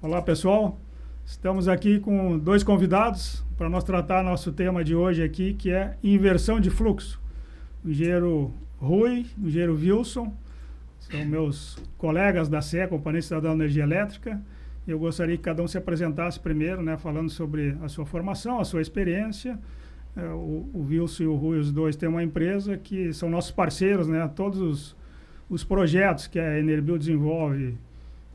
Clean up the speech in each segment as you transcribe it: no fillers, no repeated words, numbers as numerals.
Olá, pessoal. Estamos aqui com dois convidados para nós tratar nosso tema de hoje aqui, que é inversão de fluxo. O engenheiro Rui, o engenheiro Wilson, são meus colegas da CE, Companhia Estadual de Energia Elétrica. Eu gostaria que cada um se apresentasse primeiro, né, falando sobre a sua formação, a sua experiência. O Wilson e o Rui, os dois, têm uma empresa que são nossos parceiros, né? Todos os projetos que a Enerbil desenvolve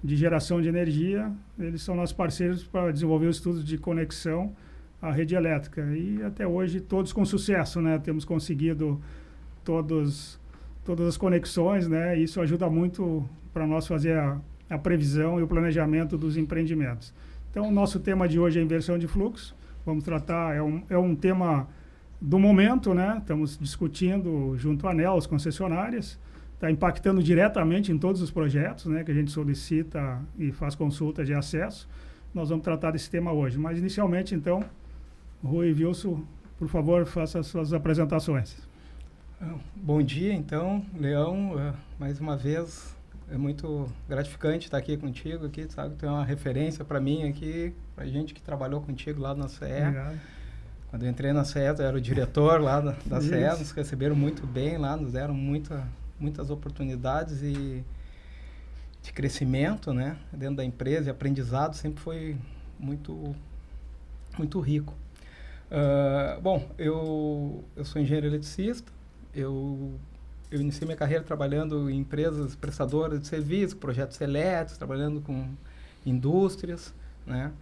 de geração de energia, eles são nossos parceiros para desenvolver os estudos de conexão à rede elétrica. E até hoje todos com sucesso, né? Temos conseguido todas as conexões, né? Isso ajuda muito para nós fazer a previsão e o planejamento dos empreendimentos. Então, o nosso tema de hoje é inversão de fluxo. Vamos tratar, é um tema do momento, né? Estamos discutindo junto à ANEEL, as concessionárias. Está impactando diretamente em todos os projetos, né, que a gente solicita e faz consulta de acesso. Nós vamos tratar desse tema hoje. Mas, inicialmente, então, Rui e Wilson, por favor, faça as suas apresentações. Bom dia, então, Leão. Mais uma vez, é muito gratificante estar aqui contigo, aqui, sabe? Tu é uma referência para mim aqui, para a gente que trabalhou contigo lá na CE. Obrigado. Quando eu entrei na CE, eu era o diretor lá da CE, nos receberam muito bem lá, nos deram muitas oportunidades de crescimento, né, dentro da empresa, e aprendizado sempre foi muito rico. Bom, eu sou engenheiro eletricista, eu iniciei minha carreira trabalhando em empresas prestadoras de serviço, projetos elétricos, trabalhando com indústrias, né,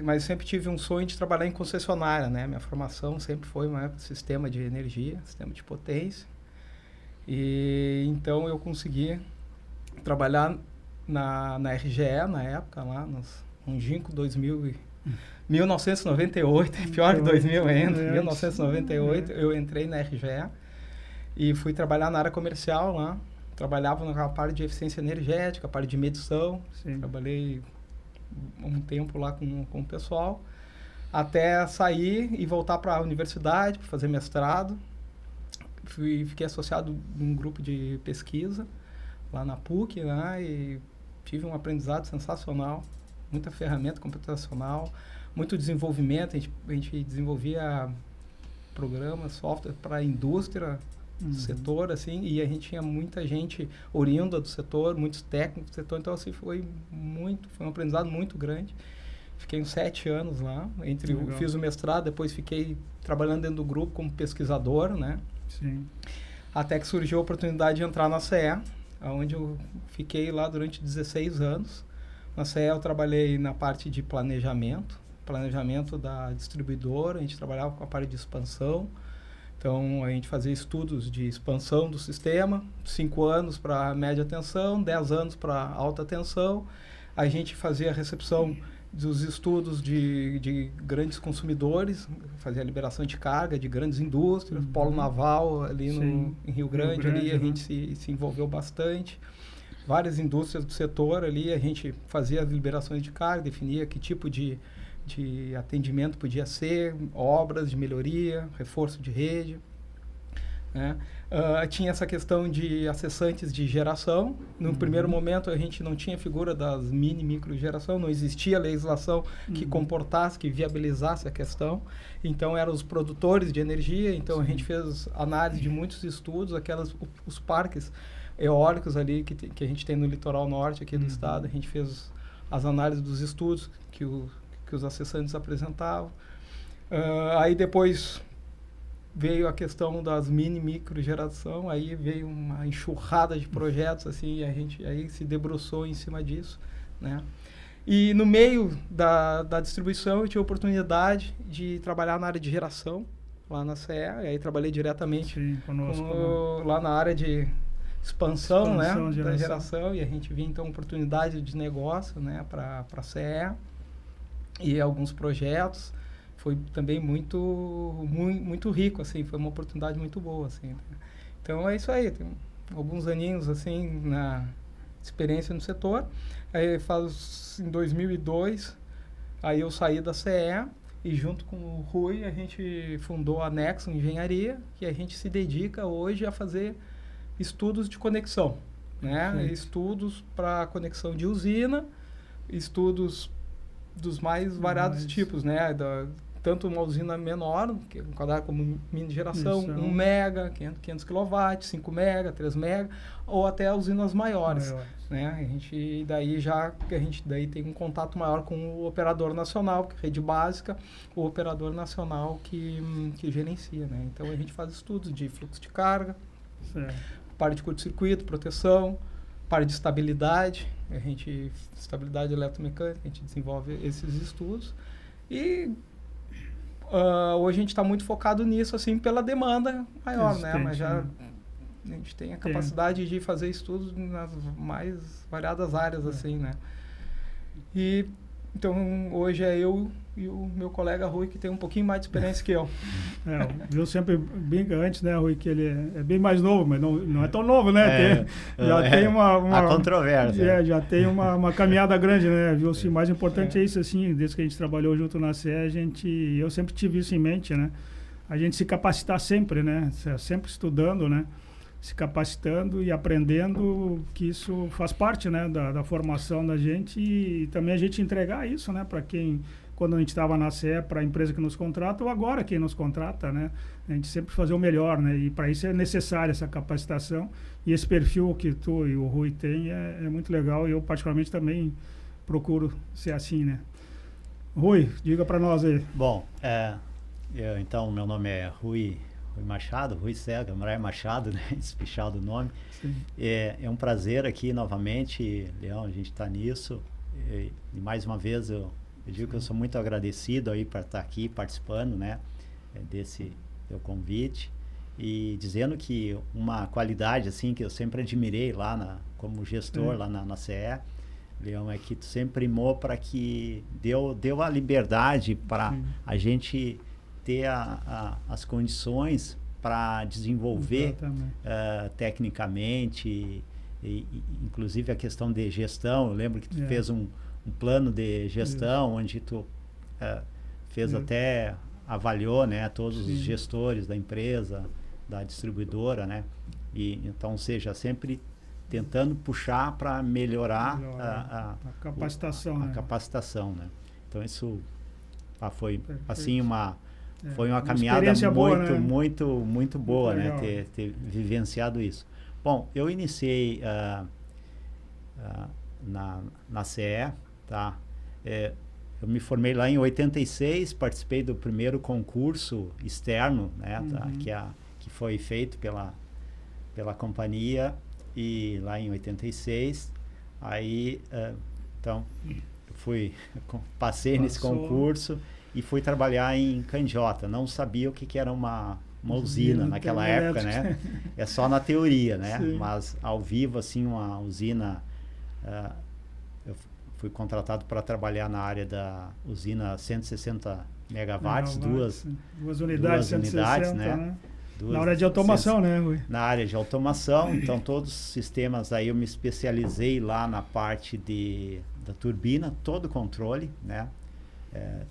mas sempre tive um sonho de trabalhar em concessionária, né, minha formação sempre foi sistema de energia, sistema de potência. E então eu consegui trabalhar na RGE na época, lá no Ginco 1998, pior que 2000 ainda, 1998 eu entrei na RGE e fui trabalhar na área comercial lá, trabalhava na parte de eficiência energética, parte de medição. Sim. Trabalhei um tempo lá com o pessoal, até sair e voltar para a universidade para fazer mestrado. Fiquei associado num grupo de pesquisa lá na PUC, né, e tive um aprendizado sensacional, muita ferramenta computacional, muito desenvolvimento. A gente desenvolvia programas, software para a indústria do setor, assim, e a gente tinha muita gente oriunda do setor, muitos técnicos do setor, então assim, foi um aprendizado muito grande. Fiquei uns 7 anos lá, fiz o mestrado, depois fiquei trabalhando dentro do grupo como pesquisador, né? Sim. Até que surgiu a oportunidade de entrar na CE, onde eu fiquei lá durante 16 anos. Na CE eu trabalhei na parte de planejamento da distribuidora, a gente trabalhava com a parte de expansão. Então, a gente fazia estudos de expansão do sistema, 5 anos para média tensão, 10 anos para alta tensão. A gente fazia a recepção dos estudos de grandes consumidores, fazia a liberação de carga de grandes indústrias, polo naval ali em Rio Grande, ali a gente se envolveu bastante. Várias indústrias do setor ali, a gente fazia as liberações de carga, definia que tipo de atendimento podia ser, obras de melhoria, reforço de rede, né? Tinha essa questão de acessantes de geração. No primeiro momento a gente não tinha figura das micro geração, não existia legislação que comportasse, que viabilizasse a questão. Então eram os produtores de energia. Então a gente fez análise de muitos estudos, os parques eólicos ali que a gente tem no litoral norte aqui do estado. A gente fez as análises dos estudos que os acessantes apresentavam. Aí depois veio a questão das micro geração, aí veio uma enxurrada de projetos, assim, e a gente aí se debruçou em cima disso, né? E no meio da distribuição eu tive a oportunidade de trabalhar na área de geração, lá na CE, e aí trabalhei diretamente lá na área de expansão, né, da geração, e a gente viu então oportunidade de negócio, né, para a CE e alguns projetos. Foi também muito rico, assim, foi uma oportunidade muito boa, assim. Então é isso aí, tem alguns aninhos, assim, na experiência no setor. Aí em 2002, aí eu saí da CE e junto com o Rui a gente fundou a Nexo Engenharia, que a gente se dedica hoje a fazer estudos de conexão, né? Estudos para conexão de usina, estudos dos mais variados tipos, né? Tanto uma usina menor, que é enquadrada como mini geração, 1 mega, 500 kW, 5 mega, 3 mega, ou até usinas maiores. Né? A gente daí tem um contato maior com o operador nacional, que é rede básica, o operador nacional que gerencia. Né? Então a gente faz estudos de fluxo de carga, parte de curto-circuito, proteção, parte de estabilidade, estabilidade eletromecânica, a gente desenvolve esses estudos. E hoje a gente está muito focado nisso, assim, pela demanda maior, né? Mas já a gente tem a capacidade de fazer estudos nas mais variadas áreas, assim, né? E, então, hoje é eu e o meu colega Rui, que tem um pouquinho mais de experiência que eu. Eu sempre brinco antes, né, Rui, que ele é bem mais novo, mas não é tão novo, né? Tem uma controvérsia. Já tem uma caminhada grande, né, Wilson? O mais importante é isso, assim, desde que a gente trabalhou junto na CE, eu sempre tive isso em mente, né? A gente se capacitar sempre, né? Sempre estudando, né? Se capacitando e aprendendo, que isso faz parte, né, da formação da gente, e também a gente entregar isso, né, para quando a gente estava na CE, para a empresa que nos contrata, ou agora quem nos contrata, né, a gente sempre fazer o melhor, né, e para isso é necessária essa capacitação, e esse perfil que tu e o Rui têm é muito legal, e eu particularmente também procuro ser assim, né. Rui, diga para nós aí. Bom, então meu nome é Rui Machado, Rui César Machado, né? Espichado o nome. É um prazer aqui novamente, Leão, a gente está nisso. E mais uma vez eu digo que eu sou muito agradecido aí para estar aqui participando, né? Desse teu convite. E dizendo que uma qualidade assim que eu sempre admirei lá como gestor lá na CE, Leão, é que tu sempre primou para que deu a liberdade para a gente ter as condições para desenvolver tecnicamente, e inclusive a questão de gestão. Eu lembro que tu fez um plano de gestão, onde tu fez até, avaliou, né, todos os gestores da empresa, da distribuidora, né? E então, ou seja, sempre tentando puxar para melhorar a capacitação, a capacitação, né? Então isso foi assim foi uma caminhada muito, boa, né? muito boa, né? Ter vivenciado isso. Bom, eu iniciei na CE, tá? Eu me formei lá em 86, participei do primeiro concurso externo, né? Tá? Que foi feito pela companhia, e lá em 86, aí, então, passei nesse concurso e fui trabalhar em Candiota. Não sabia o que era uma usina naquela época, né? É só na teoria, né? Mas ao vivo, assim, uma usina... eu fui contratado para trabalhar na área da usina 160 megawatts, duas unidades, 160, né? Na área de automação, né, Rui? Na área de automação, então todos os sistemas, aí eu me especializei lá na parte da turbina, todo o controle, né?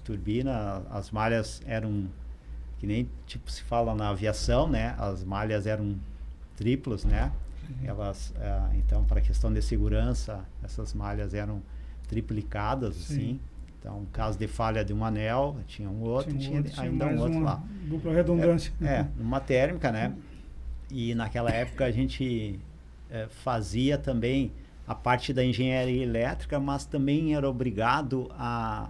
Turbina, as malhas eram, que nem tipo se fala na aviação, né? As malhas eram triplas, né? Elas, então, para a questão de segurança, essas malhas eram triplicadas, assim. Então, caso de falha de um anel, tinha um outro, tinha ainda um outro lá. Dupla redundância. Numa térmica, né? E naquela época a gente fazia também a parte da engenharia elétrica, mas também era obrigado a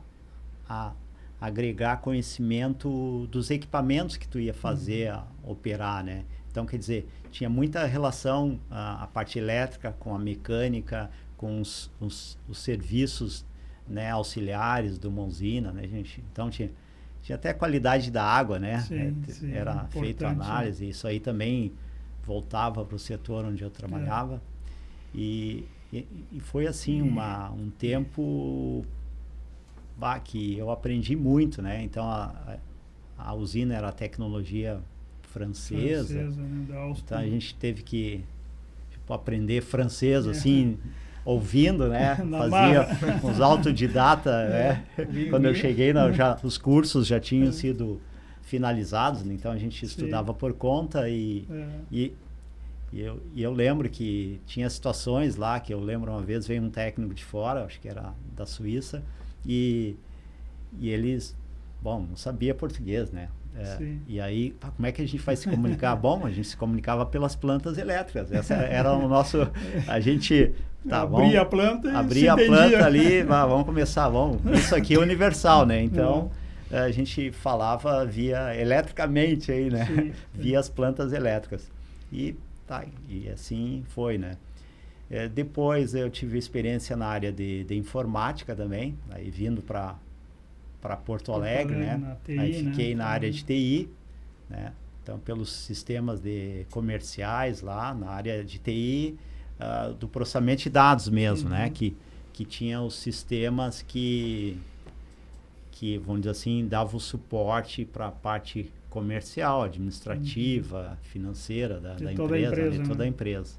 agregar conhecimento dos equipamentos que tu ia fazer, operar, né? Então, quer dizer, tinha muita relação a parte elétrica com a mecânica, com os serviços, né, auxiliares de uma usina, né, gente? Então tinha até a qualidade da água, né? Era feita análise, isso aí também voltava para o setor onde eu trabalhava. E foi assim um tempo que eu aprendi muito, né? Então a usina era tecnologia francesa, né? Então a gente teve que aprender francês assim, ouvindo, né? Fazia uns autodidata, né? Quando eu cheguei, os cursos já tinham sido finalizados, então a gente estudava por conta e E eu lembro que tinha situações lá, que eu lembro uma vez veio um técnico de fora, acho que era da Suíça, e eles, bom, não sabia português, né? E aí, como é que a gente vai se comunicar? Bom, a gente se comunicava pelas plantas elétricas. Essa era o nosso... A gente... Tá, abria a planta e abria a planta ali, vamos começar. Isso aqui é universal, né? Então, a gente falava eletricamente aí, né? Sim. Via as plantas elétricas. E assim foi, né? Depois eu tive experiência na área de informática também, aí vindo para Porto Alegre, né? TI, aí fiquei, né, na área de TI, né? Então, pelos sistemas comerciais lá, na área de TI, do processamento de dados mesmo, né? Que tinha os sistemas que, vamos dizer assim, davam suporte para a parte comercial, administrativa, financeira da empresa, toda a empresa.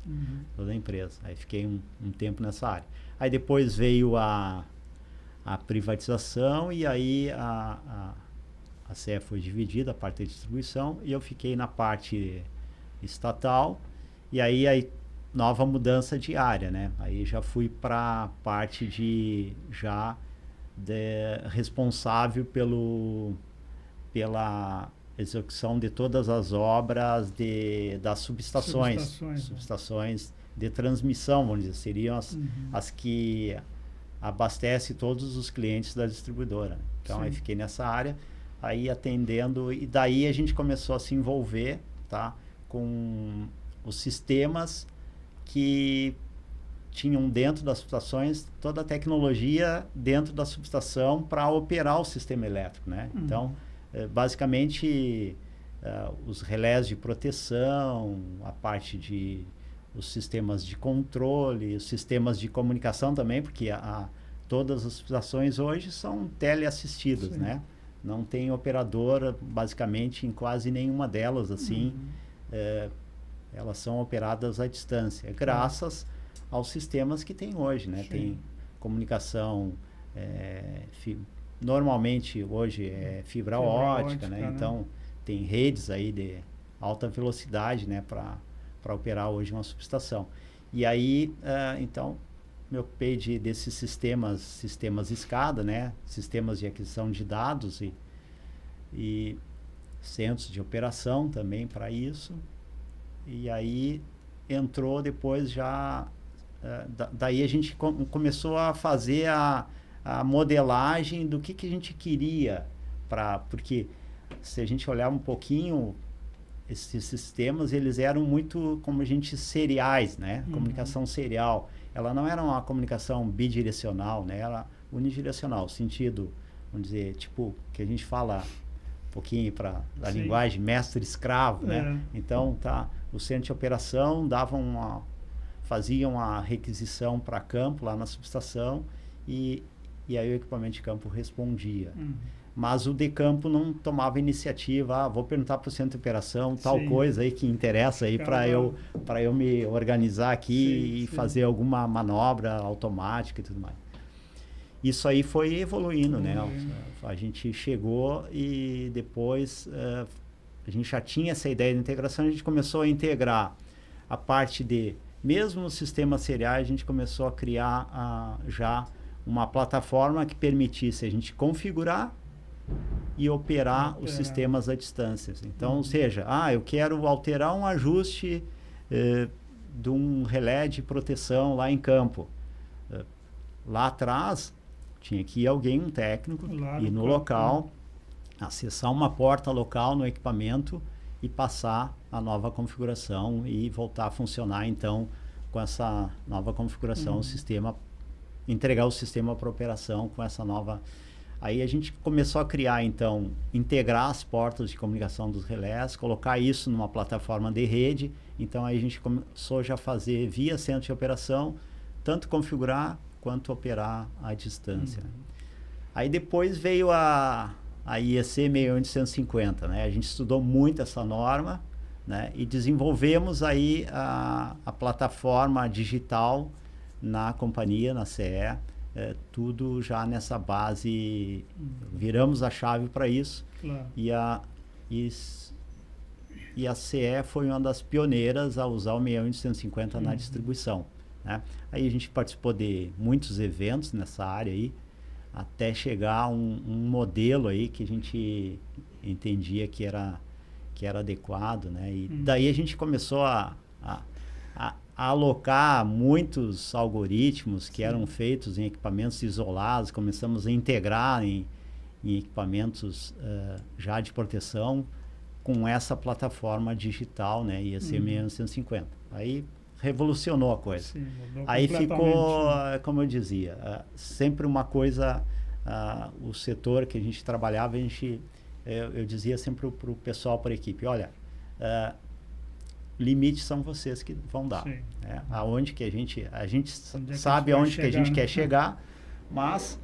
Toda a empresa. Aí fiquei um tempo nessa área. Aí depois veio a privatização, e aí a CE foi dividida, a parte de distribuição, e eu fiquei na parte estatal, e aí nova mudança de área, né? Aí já fui para a parte responsável pela execução de todas as obras das subestações de transmissão, vamos dizer, seriam as que abastece todos os clientes da distribuidora. Então, aí fiquei nessa área, aí atendendo, e daí a gente começou a se envolver, tá, com os sistemas que tinham dentro das subestações toda a tecnologia dentro da subestação para operar o sistema elétrico, né? Então, basicamente, os relés de proteção, a parte os sistemas de controle, os sistemas de comunicação também, porque todas as subestações hoje são teleassistidas, né? Não tem operadora, basicamente, em quase nenhuma delas, assim, elas são operadas à distância, graças aos sistemas que tem hoje, né? Tem comunicação, normalmente hoje é fibra ótica, né? Então, tem redes aí de alta velocidade, né? Para operar hoje uma subestação. E aí, então, me ocupei desses sistemas escada, né? Sistemas de aquisição de dados e centros de operação também para isso. E aí entrou depois já... daí a gente começou a fazer a modelagem do que a gente queria, porque se a gente olhar um pouquinho, esses sistemas, eles eram muito, como a gente, seriais, né? Comunicação serial. Ela não era uma comunicação bidirecional, né? Ela unidirecional, sentido, vamos dizer, tipo, que a gente fala um pouquinho da linguagem mestre-escravo, né? Então, o centro de operação faziam a requisição para campo lá na subestação e aí o equipamento de campo respondia. Mas o de campo não tomava iniciativa, vou perguntar para o centro de operação tal coisa aí que interessa aí para eu me organizar aqui e fazer alguma manobra automática e tudo mais. Isso aí foi evoluindo, né? A gente chegou e depois a gente já tinha essa ideia de integração, a gente começou a integrar a parte mesmo nos sistemas seriais, a gente começou a criar já uma plataforma que permitisse a gente configurar e operar os sistemas à distância. Então, ou seja, eu quero alterar um ajuste de um relé de proteção lá em campo. Lá atrás, tinha que ir um técnico, ir no local, acessar uma porta local no equipamento e passar a nova configuração e voltar a funcionar, então, com essa nova configuração, o sistema, entregar o sistema para operação com essa nova... Aí a gente começou a criar, então, integrar as portas de comunicação dos relés, colocar isso numa plataforma de rede. Então, aí a gente começou já a fazer via centro de operação, tanto configurar quanto operar à distância. Aí depois veio a IEC 61850, né? A gente estudou muito essa norma, né? E desenvolvemos aí a plataforma digital na companhia, na CE, tudo já nessa base, viramos a chave para isso. E e a CE foi uma das pioneiras a usar o 61850 na distribuição, né? Aí a gente participou de muitos eventos nessa área aí, até chegar a um modelo aí que a gente entendia que era adequado, né? E daí a gente começou a alocar muitos algoritmos que eram feitos em equipamentos isolados, começamos a integrar em equipamentos já de proteção com essa plataforma digital, né? IEC 650. Aí revolucionou a coisa. Sim, aí ficou, como eu dizia, sempre uma coisa, o setor que a gente trabalhava, eu dizia sempre para o pessoal, para a equipe, olha, limites são vocês que vão dar. Né? Aonde que a gente sabe aonde que a gente quer chegar, mas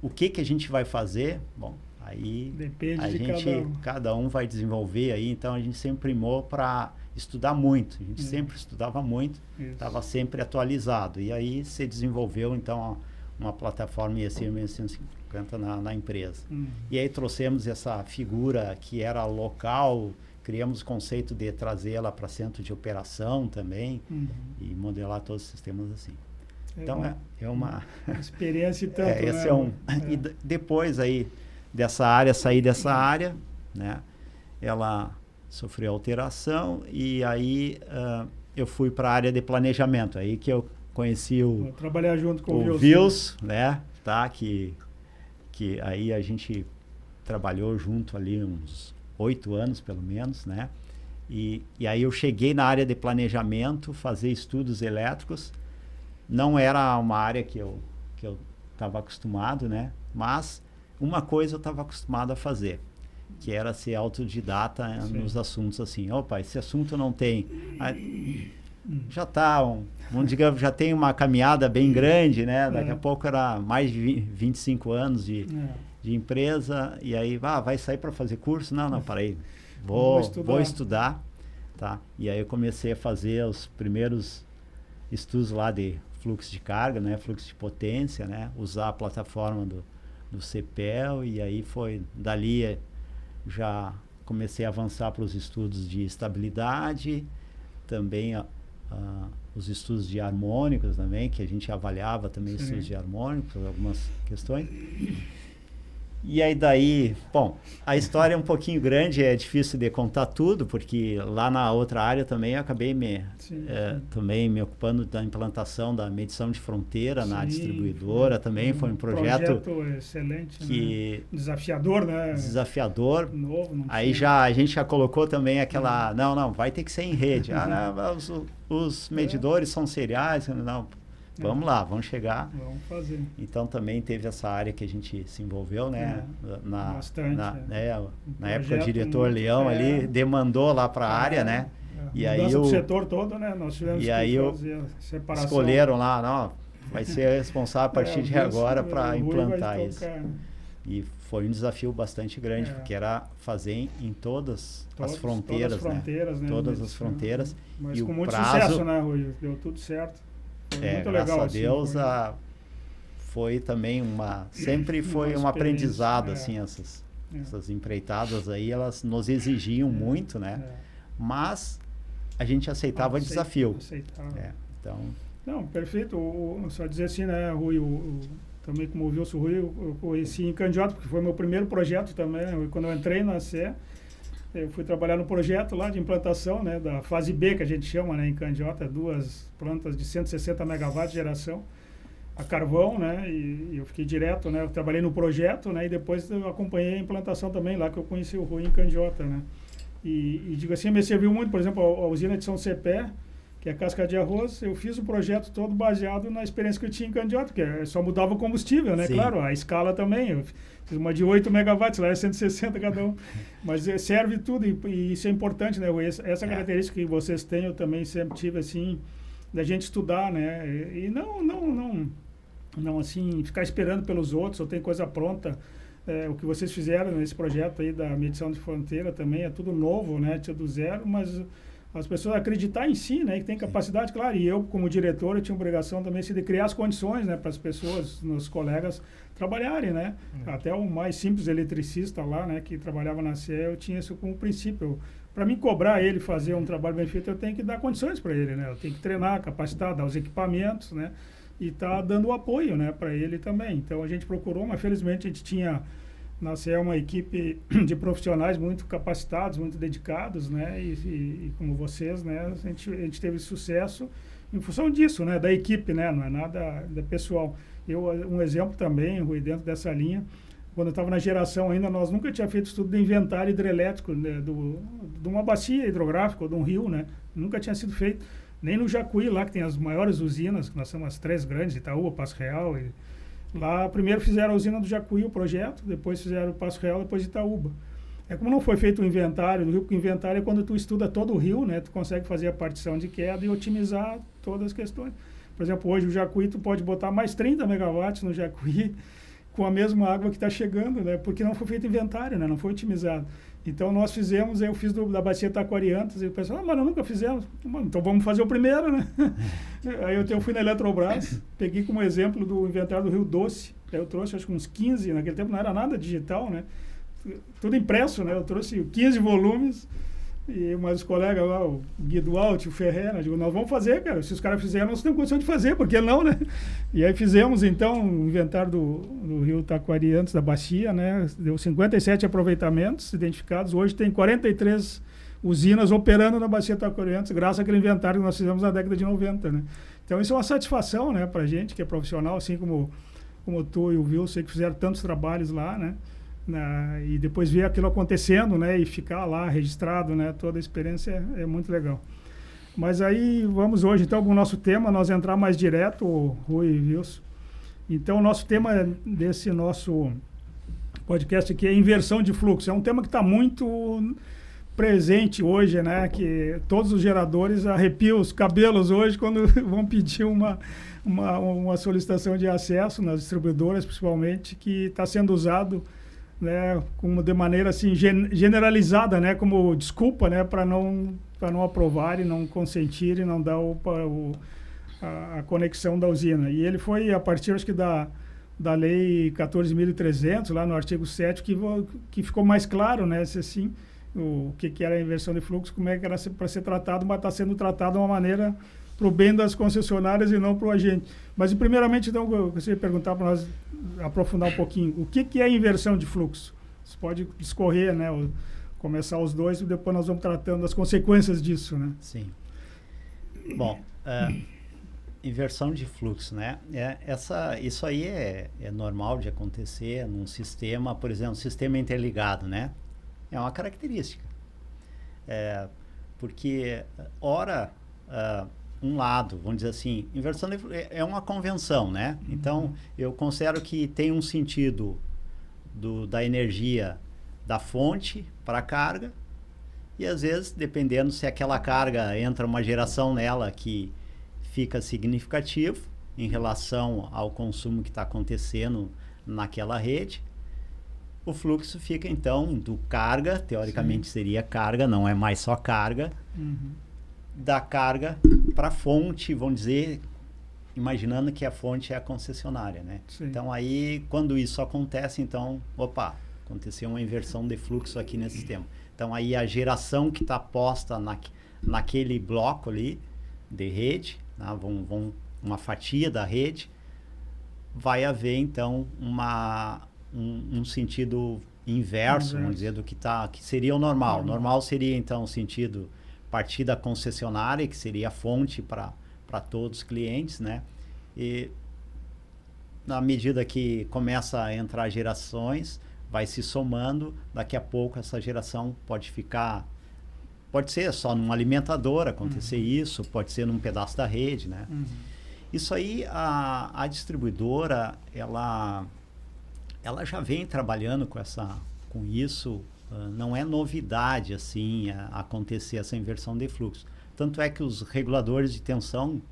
o que a gente vai fazer, bom, aí depende a gente, cada um vai desenvolver aí, então a gente sempre primou para estudar muito, a gente sempre estudava muito, estava sempre atualizado, e aí se desenvolveu então uma plataforma IEC 650 na empresa. E aí trouxemos essa figura que era local, criamos o conceito de trazê-la para centro de operação também, e modelar todos os sistemas assim. Então é uma experiência e tanto, esse né? E depois aí dessa área, sair dessa área, né? Ela sofreu alteração e aí eu fui para a área de planejamento, aí que eu conheci Vou trabalhar junto com o Vils, né? Tá? Que aí a gente trabalhou junto ali uns 8 anos pelo menos, né? E aí eu cheguei na área de planejamento, fazer estudos elétricos. Não era uma área que eu estava acostumado, né? Mas uma coisa eu estava acostumado a fazer, que era ser autodidata nos assuntos assim. Opa, esse assunto não tem... já está, digamos, já tem uma caminhada bem grande, né? Daqui a pouco era mais de 25 anos de empresa, e aí, vai sair para fazer curso? Não, parei. Vou estudar, tá? E aí eu comecei a fazer os primeiros estudos lá de fluxo de carga, né? Fluxo de potência, né? Usar a plataforma do CPEL, e aí foi, dali já comecei a avançar para os estudos de estabilidade, também os estudos de harmônicos também, que a gente avaliava também estudos de harmônicos, algumas questões. E aí daí, bom, a história é um pouquinho grande, é difícil de contar tudo, porque lá na outra área também eu acabei também me ocupando da implantação da medição de fronteira na distribuidora, também foi um projeto excelente, que desafiador, né? Desafiador. Novo, aí a gente já colocou também aquela, não, vai ter que ser em rede. Os medidores são seriais, não. Vamos lá, vamos chegar. Vamos fazer. Então também teve essa área que a gente se envolveu, né? Bastante. Na época o diretor Leão ali demandou lá para a área, né? E aí o setor todo, né? Nós tivemos que fazer a separação. Escolheram lá, não, vai ser responsável a partir de agora para implantar isso. E foi um desafio bastante grande, porque era fazer em todas as fronteiras, né? Todas as fronteiras. Mas e com o muito prazo, sucesso, né, Rui? Deu tudo certo. Muito graças legal, a Deus, foi também sempre foi um aprendizado, assim, essas empreitadas aí, elas nos exigiam muito, né? Mas a gente aceitava o desafio. Então... Não, perfeito. Só dizer assim, né, Rui, também como ouviu o Rui, eu conheci em Candiota, porque foi meu primeiro projeto também, né? Quando eu entrei na CE, eu fui trabalhar no projeto lá de implantação, né, da fase B, que a gente chama, né, em Candiota, 2 plantas de 160 megawatts de geração a carvão, né, e eu fiquei direto, né, eu trabalhei no projeto, né, e depois eu acompanhei a implantação também lá, que eu conheci o Rui em Candiota, né, e digo assim, me serviu muito, por exemplo, a usina de São Cepé, que é a casca de arroz, eu fiz o projeto todo baseado na experiência que eu tinha em Candiota, que só mudava o combustível, né? Sim. Claro, a escala também, eu fiz uma de 8 megawatts, lá é 160 cada um, mas serve tudo, e isso é importante, né? Essa característica que vocês têm, eu também sempre tive, assim, da gente estudar, né? E não assim, ficar esperando pelos outros, ou tem coisa pronta. O que vocês fizeram nesse projeto aí da medição de fronteira também é tudo novo, né? Tudo zero, mas as pessoas acreditar em si, né, que tem capacidade, claro, e eu como diretor eu tinha obrigação também de criar as condições, né, para as pessoas, nos colegas trabalharem, né, até o mais simples eletricista lá, né, que trabalhava na CE, eu tinha isso como princípio. Para mim cobrar ele fazer um trabalho bem feito, eu tenho que dar condições para ele, né, eu tenho que treinar, capacitar, dar os equipamentos, né, e tá dando o apoio, né, para ele também. Então a gente procurou, mas felizmente a gente tinha na CE uma equipe de profissionais muito capacitados, muito dedicados, né? E como vocês, né? A gente teve sucesso em função disso, né? Da equipe, né? Não é nada pessoal. Um exemplo também, Rui, dentro dessa linha, quando eu estava na geração ainda, nós nunca tinha feito estudo de inventário hidrelétrico, né? De uma bacia hidrográfica ou de um rio, né? Nunca tinha sido feito. Nem no Jacuí, lá que tem as maiores usinas, que nós somos as 3 grandes, Itaúba, Passo Real e... Lá, primeiro fizeram a usina do Jacuí, o projeto, depois fizeram o Passo Real, depois Itaúba. Como não foi feito o inventário do rio, porque o inventário é quando tu estuda todo o rio, né? Tu consegue fazer a partição de queda e otimizar todas as questões. Por exemplo, hoje o Jacuí, tu pode botar mais 30 megawatts no Jacuí com a mesma água que está chegando, né? Porque não foi feito inventário, né? Não foi otimizado. Então, nós fizemos, eu fiz da bacia Taquariantas, e o pessoal, mas nós nunca fizemos. Então, vamos fazer o primeiro, né? Aí eu fui na Eletrobras, peguei como exemplo do inventário do Rio Doce, aí eu trouxe, acho que uns 15, naquele tempo não era nada digital, né? Tudo impresso, né? Eu trouxe 15 volumes, e mais os colegas lá, o Gui Duarte, o Ferreira, eu digo, nós vamos fazer, cara, se os caras fizerem, nós temos condição de fazer, por que não, né? E aí fizemos, então, o inventário do Rio Taquari antes da bacia, né? Deu 57 aproveitamentos identificados, hoje tem 43 usinas operando na bacia Taquari antes, graças àquele inventário que nós fizemos na década de 90, né? Então, isso é uma satisfação, né, pra gente, que é profissional, assim como tu e o Wilson, que fizeram tantos trabalhos lá, né? E depois ver aquilo acontecendo, né, e ficar lá registrado, né, toda a experiência é muito legal. Mas aí vamos hoje então para o nosso tema, nós entrar mais direto, Rui e Wilson. Então o nosso tema desse nosso podcast aqui é inversão de fluxo. É um tema que está muito presente hoje, né, que todos os geradores arrepiam os cabelos hoje quando vão pedir uma solicitação de acesso nas distribuidoras, principalmente, que está sendo usado, né, de maneira assim generalizada, né, como desculpa, né, para não aprovarem, não consentirem, não dar a conexão da usina. E ele foi a partir, acho que da lei 14.300, lá no artigo 7, que ficou mais claro, né, se assim, o que era a inversão de fluxo, como é que era para ser tratado, mas está sendo tratado de uma maneira para o bem das concessionárias e não para o agente. Mas, primeiramente, então, eu gostaria de perguntar para nós aprofundar um pouquinho. O que é inversão de fluxo? Você pode discorrer, né? Começar os dois e depois nós vamos tratando das consequências disso, né? Sim. Bom, inversão de fluxo, né? Isso aí é normal de acontecer num sistema, por exemplo, sistema interligado, né? É uma característica. Porque, ora... um lado, vamos dizer assim, inversão é uma convenção, né? Então, eu considero que tem um sentido da energia da fonte para a carga, e às vezes, dependendo se aquela carga entra uma geração nela que fica significativo em relação ao consumo que está acontecendo naquela rede, o fluxo fica, então, do carga, teoricamente seria carga, não é mais só carga, da carga para a fonte, vamos dizer, imaginando que a fonte é a concessionária, né? Sim. Então, aí, quando isso acontece, então, aconteceu uma inversão de fluxo aqui nesse sistema. Então, aí a geração que está posta naquele bloco ali de rede, né? Uma fatia da rede, vai haver, então, um sentido inverso, vamos dizer, do que seria o normal. Normal seria, então, o sentido partir da concessionária, que seria a fonte para todos os clientes, né? E na medida que começa a entrar gerações, vai se somando, daqui a pouco essa geração pode ser só num alimentador acontecer isso, pode ser num pedaço da rede, né? Isso aí, a distribuidora, ela já vem trabalhando com isso. Não é novidade assim acontecer essa inversão de fluxo. Tanto é que os reguladores de tensão,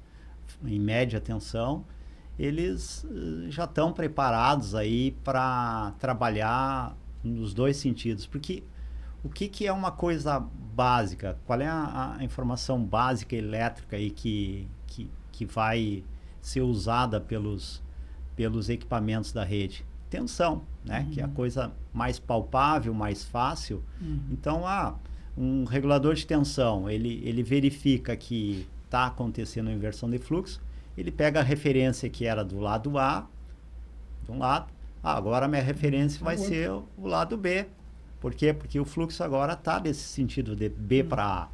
em média tensão, eles já estão preparados aí para trabalhar nos dois sentidos, porque o que é uma coisa básica? Qual é a informação básica elétrica aí que vai ser usada pelos equipamentos da rede? Tensão, né? Que é a coisa mais palpável, mais fácil. Então, um regulador de tensão, ele verifica que está acontecendo a inversão de fluxo, ele pega a referência que era do lado A, de um lado, agora a minha referência vai ser o lado B. Por quê? Porque o fluxo agora está nesse sentido de B para A.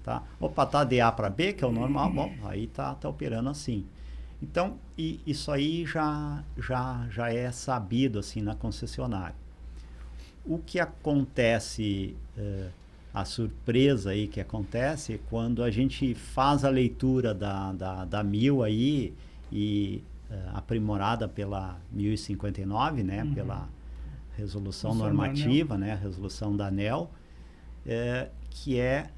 Tá? Opa, está de A para B, que é o normal, bom, aí tá operando assim. Então, isso aí já é sabido assim na concessionária. O que acontece, a surpresa aí que acontece é quando a gente faz a leitura da 1000 aí e aprimorada pela 1059, né, pela resolução normativa, né, a resolução da ANEEL, que é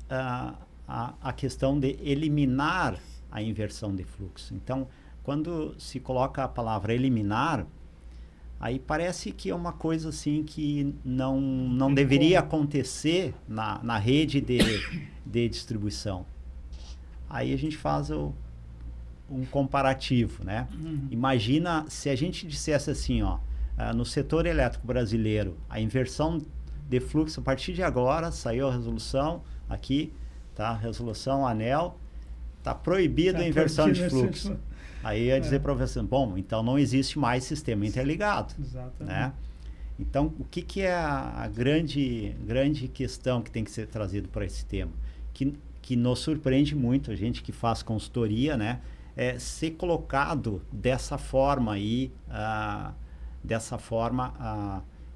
a questão de eliminar a inversão de fluxo. Então, quando se coloca a palavra eliminar, aí parece que é uma coisa assim que não deveria acontecer na rede de distribuição. Aí a gente faz um comparativo, né? Imagina se a gente dissesse assim, ó, no setor elétrico brasileiro, a inversão de fluxo, a partir de agora, saiu a resolução aqui, tá? Resolução ANEEL, está proibido a inversão de fluxo. Aí ia dizer para você, bom, então não existe mais sistema interligado. Exatamente. Né? Então, o que é a grande questão que tem que ser trazido para esse tema? Que nos surpreende muito, a gente que faz consultoria, né? Ser colocado dessa forma aí, a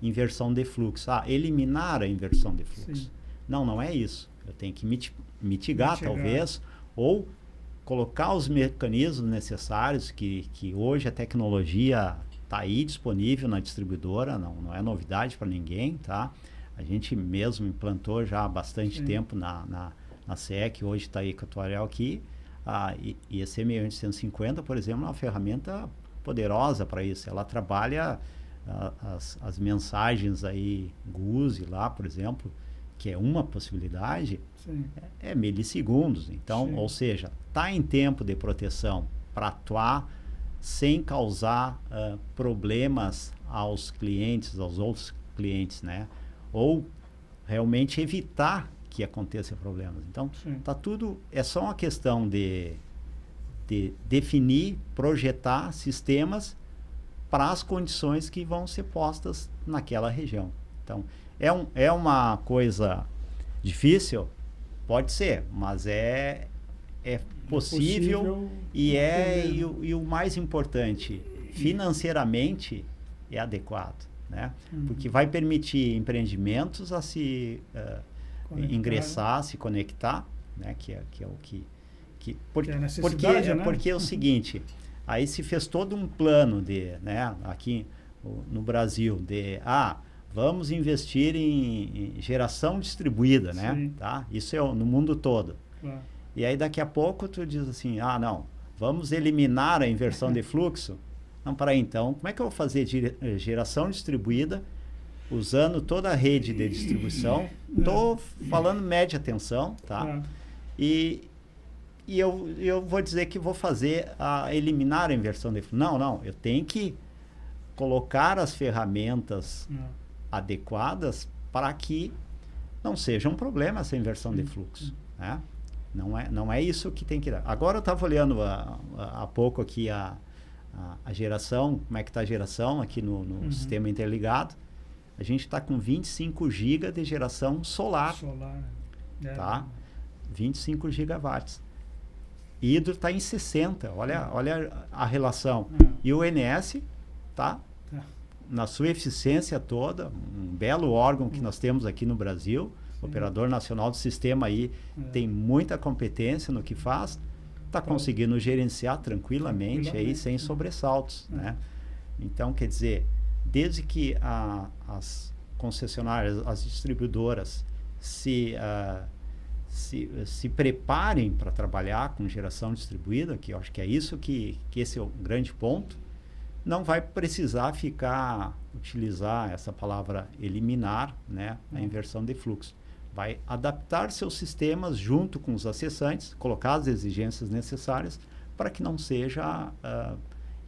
inversão de fluxo. Eliminar a inversão de fluxo. Sim. Não é isso. Eu tenho que mitigar, talvez, ou colocar os mecanismos necessários que hoje a tecnologia está aí disponível na distribuidora, não é novidade para ninguém, tá? A gente mesmo implantou já há bastante tempo na CE, que hoje está aí equatorial aqui, e a CM850, por exemplo, é uma ferramenta poderosa para isso. Ela trabalha as mensagens aí GUSE lá, por exemplo, que é uma possibilidade, é milissegundos. Então, ou seja, está em tempo de proteção para atuar sem causar problemas aos clientes, aos outros clientes, né? Ou realmente evitar que aconteça problemas. Então, tá tudo, é só uma questão de definir, projetar sistemas para as condições que vão ser postas naquela região. Então, é uma coisa difícil? Pode ser, mas é possível e o mais importante, financeiramente é adequado, né? Porque vai permitir empreendimentos a se ingressar, se conectar, né? Que é o que porque é o seguinte, aí se fez todo um plano né, aqui no Brasil vamos investir em geração distribuída, né? Tá? Isso é no mundo todo. E aí daqui a pouco tu diz assim, não, vamos eliminar a inversão de fluxo. Não, peraí, então, como é que eu vou fazer geração distribuída usando toda a rede de distribuição? Estou falando média tensão, tá? E eu vou dizer que vou eliminar a inversão de fluxo. Não, eu tenho que colocar as ferramentas adequadas para que não seja um problema essa inversão de fluxo, né? Não é isso que tem que dar. Agora eu estava olhando há pouco aqui a geração, como é que está a geração aqui no sistema interligado. A gente está com 25 GB de geração solar. Tá? 25 gigawatts. Hidro está em 60, olha a relação. E o ONS está na sua eficiência toda, um belo órgão que nós temos aqui no Brasil, Operador Nacional do Sistema aí, tem muita competência no que faz, está conseguindo gerenciar tranquilamente aí, sem sobressaltos, né? Então, quer dizer, desde que as concessionárias, as distribuidoras se preparem para trabalhar com geração distribuída, que eu acho que é isso que esse é o grande ponto, não vai precisar utilizar essa palavra eliminar, né, a inversão de fluxo. Vai adaptar seus sistemas junto com os acessantes, colocar as exigências necessárias para que não seja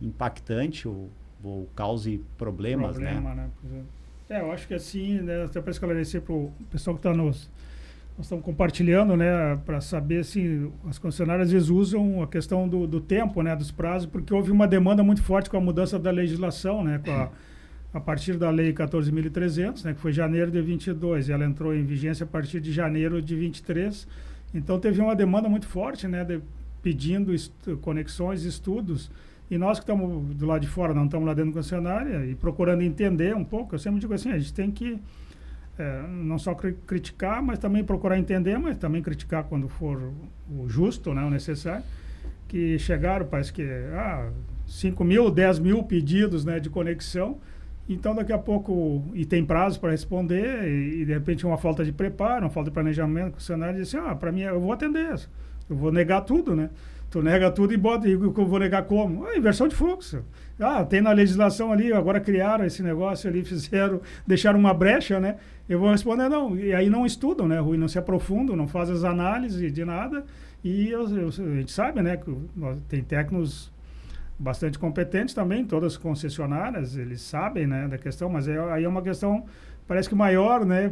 impactante ou cause problemas, né? Eu acho que assim, né, até para esclarecer para o pessoal que está nós estamos compartilhando, né, para saber assim, as concessionárias às vezes usam a questão do tempo, né, dos prazos, porque houve uma demanda muito forte com a mudança da legislação, né, a partir da lei 14.300, né, que foi janeiro de 22, e ela entrou em vigência a partir de janeiro de 23. Então teve uma demanda muito forte, né, pedindo conexões, estudos, e nós que estamos do lado de fora, não estamos lá dentro da concessionária e procurando entender um pouco. Eu sempre digo assim, a gente tem que não só criticar, mas também procurar entender, mas também criticar quando for o justo, né, o necessário, que chegaram, parece que 5 mil, 10 mil pedidos, né, de conexão. Então, daqui a pouco, e tem prazo para responder, e de repente uma falta de preparo, uma falta de planejamento, o funcionário diz assim, para mim, eu vou atender isso, eu vou negar tudo, né? Tu nega tudo e bota, e eu vou negar como? Inversão de fluxo. Tem na legislação ali, agora criaram esse negócio ali, deixaram uma brecha, né? Eu vou responder não. E aí não estudam, né, Rui? Não se aprofundam, não fazem as análises de nada. E a gente sabe, né, que tem técnicos bastante competentes também, todas as concessionárias, eles sabem, né, da questão, mas aí é uma questão, parece que maior, né,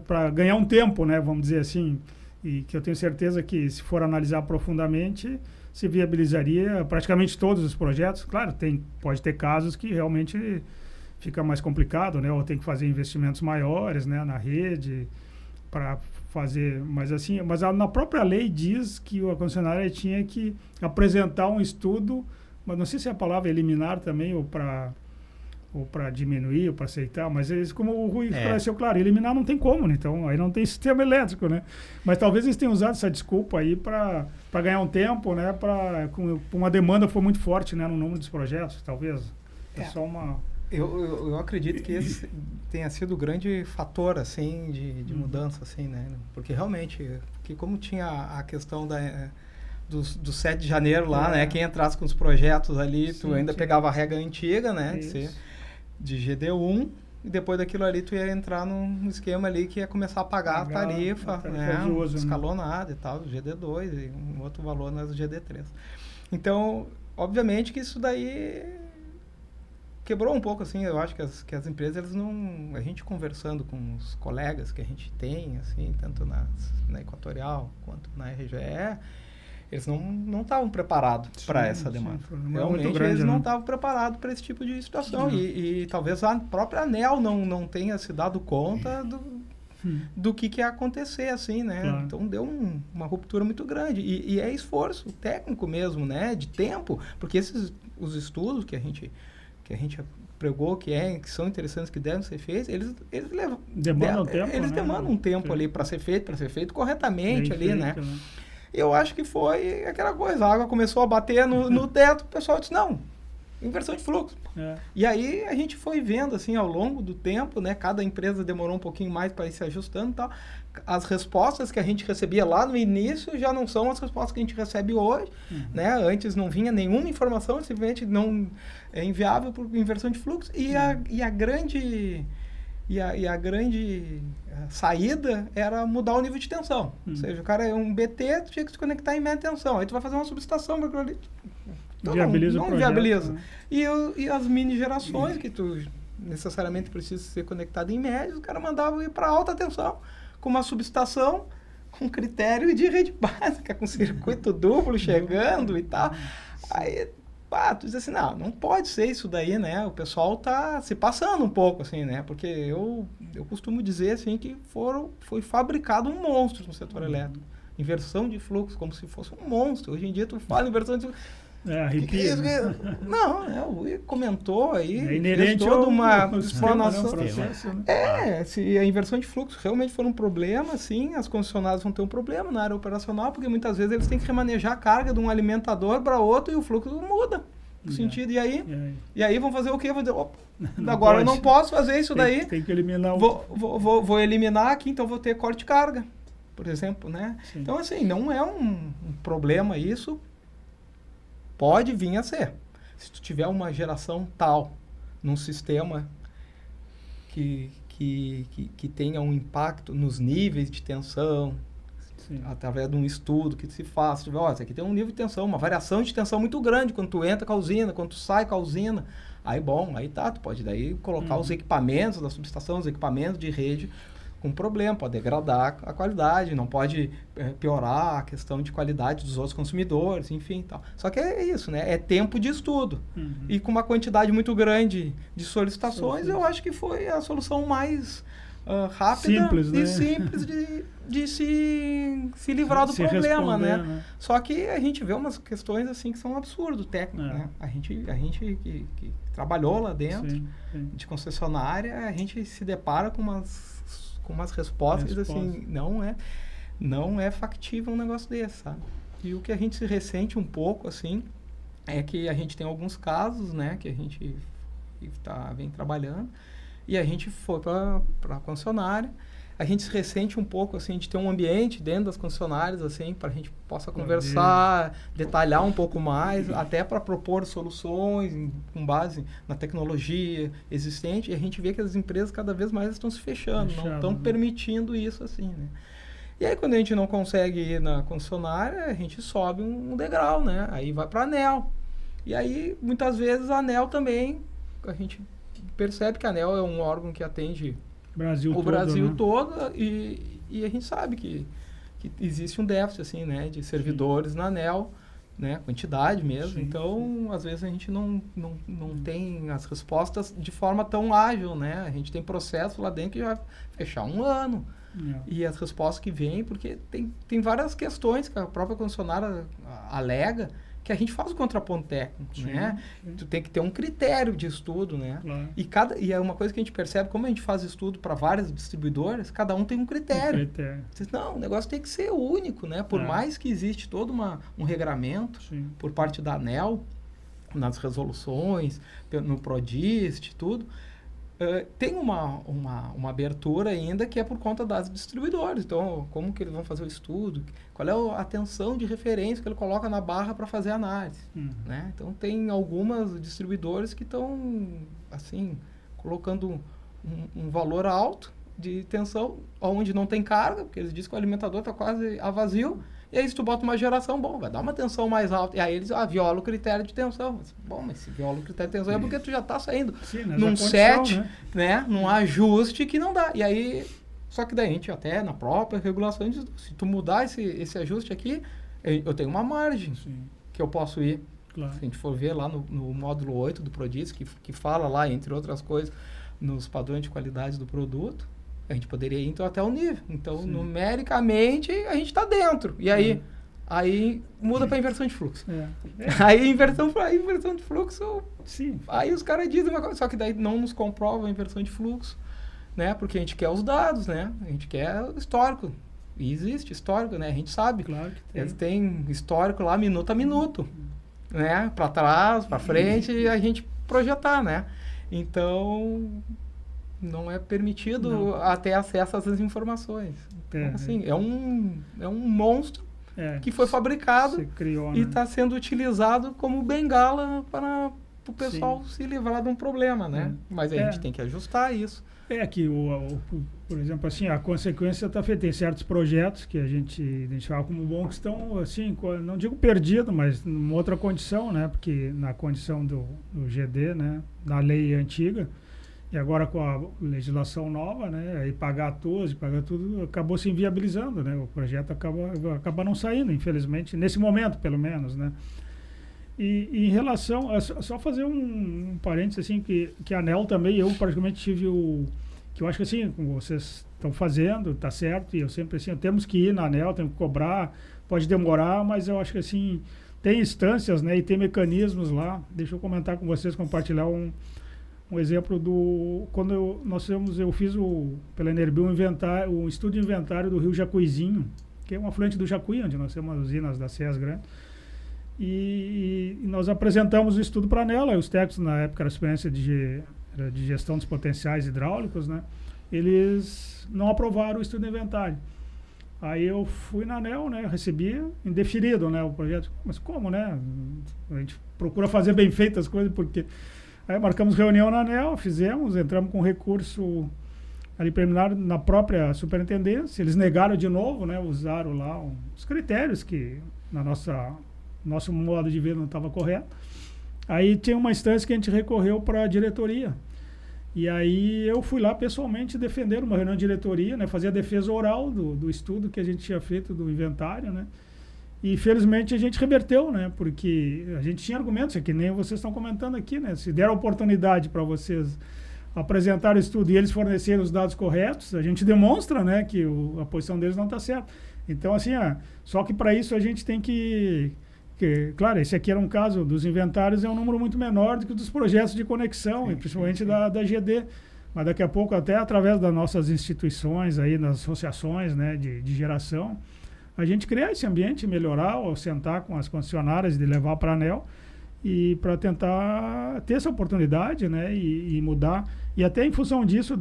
para ganhar um tempo, né, vamos dizer assim, e que eu tenho certeza que, se for analisar profundamente, se viabilizaria praticamente todos os projetos. Claro, pode ter casos que realmente fica mais complicado, né, ou tem que fazer investimentos maiores, né, na rede, para fazer, mas assim, na própria lei diz que a concessionária tinha que apresentar um estudo, mas não sei se é a palavra eliminar também, ou para diminuir, ou para aceitar, mas eles, como o Rui esclareceu, claro, eliminar não tem como, né? Então aí não tem sistema elétrico, né? Mas talvez eles tenham usado essa desculpa aí para ganhar um tempo, né? Com uma demanda foi muito forte, né, no número dos projetos, talvez. É só uma... Eu acredito que esse tenha sido o grande fator, assim, de mudança, assim, né? Porque realmente, como tinha a questão do 7 de janeiro lá, né? Quem entrasse com os projetos ali, tu ainda pegava a regra antiga, né? De GD1, e depois daquilo ali tu ia entrar num esquema ali que ia começar a pagar a tarifa, né? De uso, escalonada, né? E tal, GD2 e um outro valor nas GD3. Então, obviamente que isso daí quebrou um pouco, assim. Eu acho que as empresas, eles não... A gente conversando com os colegas que a gente tem, assim, tanto na Equatorial quanto na RGE, eles não estavam preparados para essa demanda. Realmente, grande, eles não estavam preparados para esse tipo de situação. E talvez a própria ANEEL não tenha se dado conta do que ia acontecer, assim, né? Claro. Então, deu uma ruptura muito grande. E é esforço técnico mesmo, né? De tempo. Porque os estudos que a gente pregou, que são interessantes, que devem ser feitos, eles demandam tempo, eles demandam um tempo ali para ser feito corretamente ali, né? Eu acho que foi aquela coisa, a água começou a bater no teto, o pessoal disse, não, inversão de fluxo. E aí a gente foi vendo, assim, ao longo do tempo, né, cada empresa demorou um pouquinho mais para ir se ajustando e tal. As respostas que a gente recebia lá no início já não são as respostas que a gente recebe hoje, né? Antes não vinha nenhuma informação, simplesmente não é inviável por inversão de fluxo. E a grande saída era mudar o nível de tensão. Ou seja, o cara é um BT, tu tinha que se conectar em média tensão. Aí tu vai fazer uma subestação para aquilo ali. Não viabiliza. Né? E as mini gerações que tu necessariamente precisa ser conectado em média, o cara mandava ir para alta tensão, com uma subestação, com critério de rede básica, com circuito duplo chegando e tal. Aí... tu diz assim, não pode ser isso daí, né? O pessoal tá se passando um pouco, assim, né? Porque eu costumo dizer, assim, que foi fabricado um monstro no setor elétrico. Inversão de fluxo, como se fosse um monstro. Hoje em dia tu fala inversão de fluxo. Arrepia. Não, o Rui comentou aí, fez toda uma explanação. Se a inversão de fluxo realmente for um problema, sim, as concessionárias vão ter um problema na área operacional, porque muitas vezes eles têm que remanejar a carga de um alimentador para outro e o fluxo muda o sentido. E aí vão fazer o quê? Vão dizer, agora eu não posso fazer isso daí. Tem que eliminar vou eliminar aqui, então vou ter corte de carga, por exemplo, né? Sim. Então, assim, não é um problema isso. Pode vir a ser. se tu tiver uma geração tal num sistema que tenha um impacto nos níveis de tensão, Sim. através de um estudo que se faça, tu vê, ó, isso aqui tem um nível de tensão, uma variação de tensão muito grande quando tu entra com a usina, quando tu sai com a usina. Aí, aí tá, tu pode daí colocar os equipamentos da subestação, os equipamentos de rede com problema, pode degradar a qualidade, não pode piorar a questão de qualidade dos outros consumidores, enfim, tal. Só que é isso, né? É tempo de estudo. E com uma quantidade muito grande de solicitações, eu acho que foi a solução mais rápida simples, e simples de se livrar do problema, né? Só que a gente vê umas questões assim que são um absurdo técnico, né? A gente que trabalhou lá dentro, sim. De concessionária, a gente se depara com umas respostas assim, não é factível um negócio desse, sabe? E o que a gente se ressente um pouco, assim, é que a gente tem alguns casos, né, que a gente vem trabalhando, e a gente foi para a concessionária, a gente se ressente um pouco, assim, de ter um ambiente dentro das concessionárias, assim, para a gente possa conversar, detalhar um pouco mais, até para propor soluções com base na tecnologia existente, e a gente vê que as empresas cada vez mais estão se fechando, não estão permitindo isso, assim, né? E aí, quando a gente não consegue ir na concessionária, a gente sobe um degrau, né? Aí vai para a ANEEL. E aí, muitas vezes, a ANEEL também, a gente percebe que a ANEEL é um órgão que atende o Brasil todo, e a gente sabe que existe um déficit, assim, né, de servidores na ANEEL, né, quantidade mesmo. Sim, então, às vezes a gente não tem as respostas de forma tão ágil, né? A gente tem processo lá dentro que vai fechar um ano. E as respostas que vêm, porque tem várias questões que a própria concessionária alega, que a gente faz o contraponto técnico, sim, né? Sim. Tu tem que ter um critério de estudo, né? Claro. E é uma coisa que a gente percebe, como a gente faz estudo para várias distribuidoras, cada um tem um critério. Não, o negócio tem que ser único, né? Por mais que existe todo um regramento, sim, por parte da ANEEL, nas resoluções, no PRODIST, tudo, tem uma abertura ainda que é por conta das distribuidoras. Então, como que eles vão fazer o estudo? Qual é a atenção de referência que ele coloca na barra para fazer a análise? Né? Então, tem algumas distribuidoras que estão, assim, colocando um valor alto de tensão, onde não tem carga, porque eles dizem que o alimentador está quase a vazio. E aí, se tu bota uma geração, vai dar uma tensão mais alta. E aí eles violam o critério de tensão. Mas se viola o critério de tensão é porque tu já está saindo num set, né? Num ajuste que não dá. E aí, só que daí a gente até na própria regulação diz, se tu mudar esse ajuste aqui, eu tenho uma margem, sim, que eu posso ir. Claro. Se a gente for ver lá no módulo 8 do PRODIST, que fala lá, entre outras coisas, nos padrões de qualidade do produto, a gente poderia ir então até o nível. Então, sim, numericamente, a gente está dentro. E aí, aí muda para inversão de fluxo. Aí, inversão de fluxo, sim, aí os caras dizem uma coisa, só que daí não nos comprova a inversão de fluxo, né? Porque a gente quer os dados, né? A gente quer o histórico. E existe histórico, né? A gente sabe. Claro que tem. Eles têm histórico lá, minuto a minuto, né? Para trás, para frente, e a gente projetar, né? Então, não é permitido ter acesso a essas informações. Então, assim, é um monstro que foi fabricado e está sendo utilizado como bengala para o pessoal, sim, se livrar de um problema, né? Mas a gente tem que ajustar isso. Que, por exemplo, assim, a consequência está feita. Tem certos projetos que a gente identificava como bons que estão, assim, não digo perdido, mas numa outra condição, né? Porque na condição do GD, né? Na lei antiga, e agora com a legislação nova, né, aí pagar TOS, pagar tudo, acabou se inviabilizando, né, o projeto acaba não saindo, infelizmente, nesse momento, pelo menos, né. E em relação, só fazer um parênteses, assim, que a ANEEL também, eu praticamente tive que eu acho que assim, como vocês estão fazendo, tá certo, e eu sempre assim, temos que ir na ANEEL, temos que cobrar, pode demorar, mas eu acho que assim, tem instâncias, né, e tem mecanismos lá. Deixa eu comentar com vocês, compartilhar um exemplo quando eu fiz pela Enerbil um estudo de inventário do rio Jacuizinho, que é um afluente do Jacuí, onde nós temos as usinas da CES Grande, e nós apresentamos o estudo para a ANEEL, e os técnicos na época era experiência de gestão dos potenciais hidráulicos, né? Eles não aprovaram o estudo de inventário. Aí eu fui na ANEEL, né? Recebi indeferido, né? O projeto. Mas como, né? A gente procura fazer bem feitas as coisas, porque... Aí marcamos reunião na ANEEL, fizemos, entramos com recurso ali preliminar na própria superintendência. Eles negaram de novo, né? Usaram lá os critérios que na nosso modo de ver não estava correto. Aí tinha uma instância que a gente recorreu para a diretoria. E aí eu fui lá pessoalmente defender uma reunião de diretoria, né? Fazer a defesa oral do estudo que a gente tinha feito do inventário, né? E felizmente a gente reverteu, né? Porque a gente tinha argumentos, que nem vocês estão comentando aqui, né? Se der a oportunidade para vocês apresentar o estudo e eles fornecerem os dados corretos, a gente demonstra, né, que a posição deles não está certa. Então, assim, só que para isso a gente tem claro, esse aqui era um caso dos inventários, é um número muito menor do que dos projetos de conexão, e principalmente da GD. Mas daqui a pouco, até através das nossas instituições, aí, das associações, né, de geração, a gente criar esse ambiente, melhorar, ou sentar com as concessionárias de levar para a ANEEL, e para tentar ter essa oportunidade, né, e mudar. E até em função disso,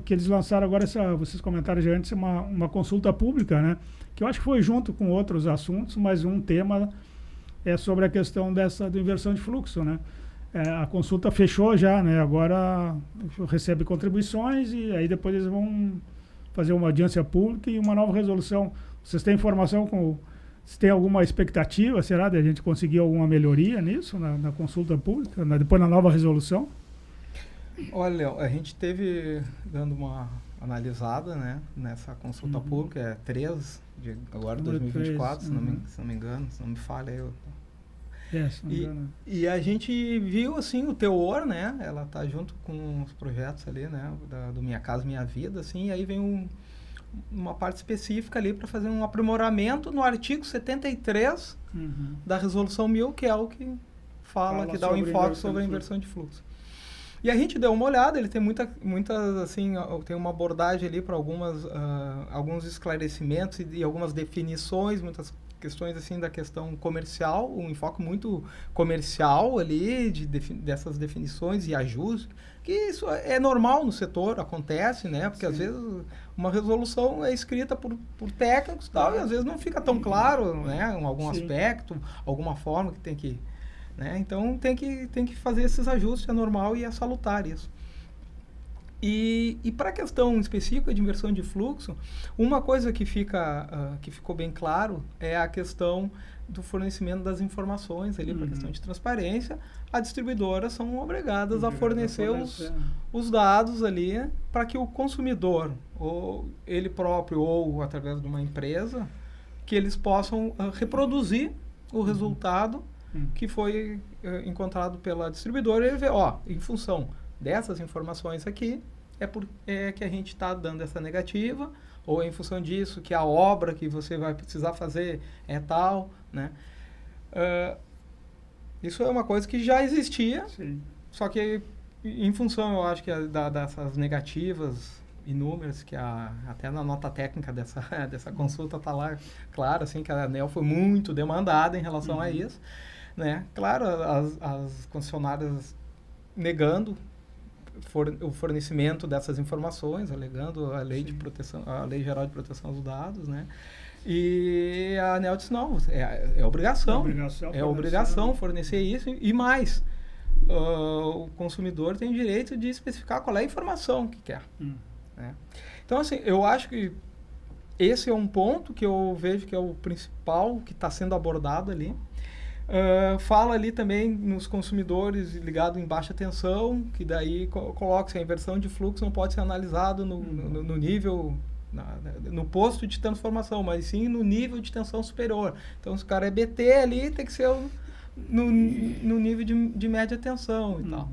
que eles lançaram agora, vocês comentaram já antes, uma consulta pública, né, que eu acho que foi junto com outros assuntos, mas um tema é sobre a questão do inversão de fluxo, né. A consulta fechou já, né, agora recebe contribuições e aí depois eles vão fazer uma audiência pública e uma nova resolução. Vocês têm informação se tem alguma expectativa, será, de a gente conseguir alguma melhoria nisso, na consulta pública, depois na nova resolução? Olha, a gente teve dando uma analisada, né, nessa consulta pública, 3 de agora 2024, se não me engano, se não me falha eu. E a gente viu assim o teor, né? Ela tá junto com os projetos ali, né? Do Minha Casa Minha Vida, assim, e aí vem uma parte específica ali para fazer um aprimoramento no artigo 73 da Resolução 1000, que é o que fala que dá o enfoque sobre a inversão de fluxo. E a gente deu uma olhada, ele tem muitas assim, tem uma abordagem ali para alguns esclarecimentos e algumas definições, muitas questões assim da questão comercial, um enfoque muito comercial ali dessas definições e ajustes, que isso é normal no setor, acontece, né? Porque às vezes uma resolução é escrita por técnicos e tal, e às vezes não fica tão claro, né? Algum aspecto, alguma forma que tem que, né? Então tem que fazer esses ajustes, é normal e é salutar isso. E para a questão específica de inversão de fluxo, uma coisa que ficou bem claro é a questão do fornecimento das informações ali para a questão de transparência. As distribuidoras são obrigadas a fornecer os dados ali para que o consumidor, ou ele próprio ou através de uma empresa, que eles possam reproduzir o resultado que foi encontrado pela distribuidora, e ele vê, em função dessas informações aqui, é que a gente está dando essa negativa, ou em função disso, que a obra que você vai precisar fazer é tal, né? Isso é uma coisa que já existia, só que em função, eu acho que dessas negativas inúmeras, que até na nota técnica dessa consulta está lá, claro, assim, que a ANEEL foi muito demandada em relação a isso, né? Claro, as concessionárias negando o fornecimento dessas informações, alegando a lei a Lei Geral de Proteção dos Dados, né? E a ANEEL disse, não, é obrigação fornecer isso, e mais, o consumidor tem direito de especificar qual é a informação que quer. Né? Então, assim, eu acho que esse é um ponto que eu vejo que é o principal que está sendo abordado ali. Fala ali também nos consumidores ligado em baixa tensão, que daí coloca-se a inversão de fluxo não pode ser analisado no nível, no posto de transformação, mas sim no nível de tensão superior. Então, se o cara é BT ali, tem que ser no nível de média tensão e tal.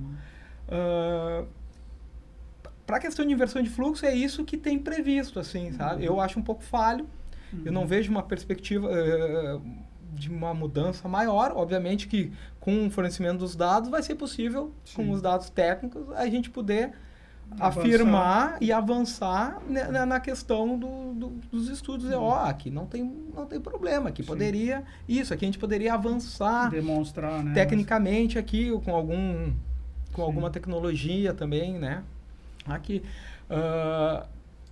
Para a questão de inversão de fluxo, é isso que tem previsto, assim, sabe? Eu acho um pouco falho, eu não vejo uma perspectiva de uma mudança maior. Obviamente que com o fornecimento dos dados vai ser possível, com os dados técnicos, a gente poder afirmar e avançar na questão dos estudos. Aqui não tem problema, aqui poderia isso, aqui a gente poderia avançar, demonstrar, né, tecnicamente aqui com alguma tecnologia também, né? Aqui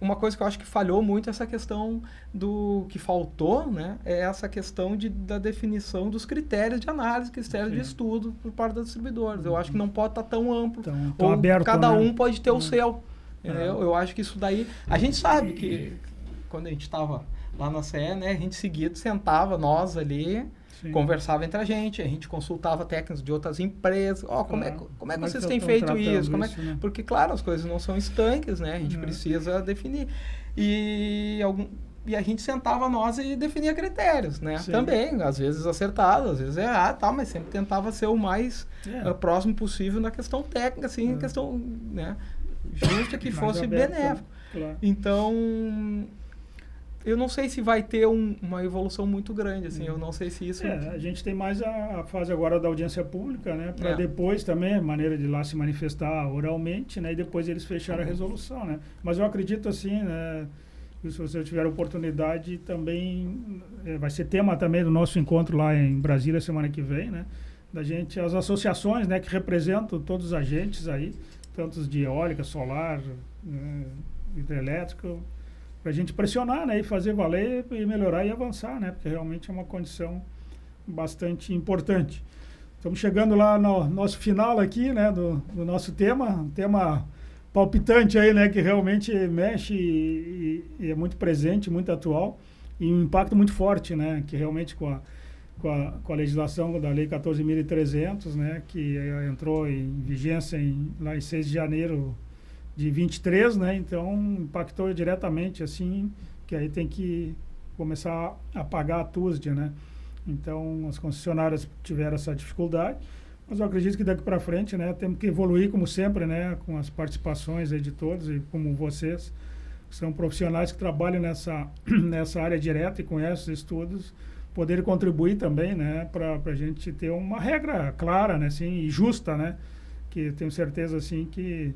uma coisa que eu acho que falhou muito é essa questão do que faltou, né? É essa questão da definição dos critérios de análise, critérios de estudo por parte das distribuidoras. Eu acho que não pode estar tão amplo, tão aberto, cada né? um pode ter o seu. Eu acho que isso daí... A gente sabe que quando a gente estava lá na CE, né? A gente seguido sentava, nós ali... Sim. Conversava entre a gente consultava técnicos de outras empresas. Como é que vocês têm feito isso? Né? Porque, claro, as coisas não são estanques, né? A gente precisa definir. E a gente sentava nós e definia critérios, né? Sim. Também, às vezes acertado, às vezes errado, mas sempre tentava ser o mais próximo possível na questão técnica, assim, questão, né? Justa que fosse benéfico. Claro. Então... Eu não sei se vai ter uma evolução muito grande, assim, eu não sei se isso... A gente tem mais a fase agora da audiência pública, né, para depois também, a maneira de lá se manifestar oralmente, né, e depois eles fecharem a resolução, né. Mas eu acredito assim, né, que se você tiver oportunidade também, vai ser tema também do nosso encontro lá em Brasília semana que vem, né, da gente, as associações, né, que representam todos os agentes aí, tantos de eólica, solar, hidrelétrica, para a gente pressionar, né, e fazer valer e melhorar e avançar, né, porque realmente é uma condição bastante importante. Estamos chegando lá no nosso final aqui, né, do nosso tema, um tema palpitante aí, né, que realmente mexe e é muito presente, muito atual e um impacto muito forte, né, que realmente com a legislação da Lei 14.300, né, que entrou em vigência lá em 6 de janeiro de 23, né? Então impactou diretamente, assim, que aí tem que começar a pagar a TUSD, né? Então as concessionárias tiveram essa dificuldade, mas eu acredito que daqui para frente, né, temos que evoluir como sempre, né, com as participações aí de todos e como vocês, que são profissionais que trabalham nessa área direta e conhecem os estudos, poderem contribuir também, né, para a gente ter uma regra clara, né, assim, e justa, né, que tenho certeza, assim, que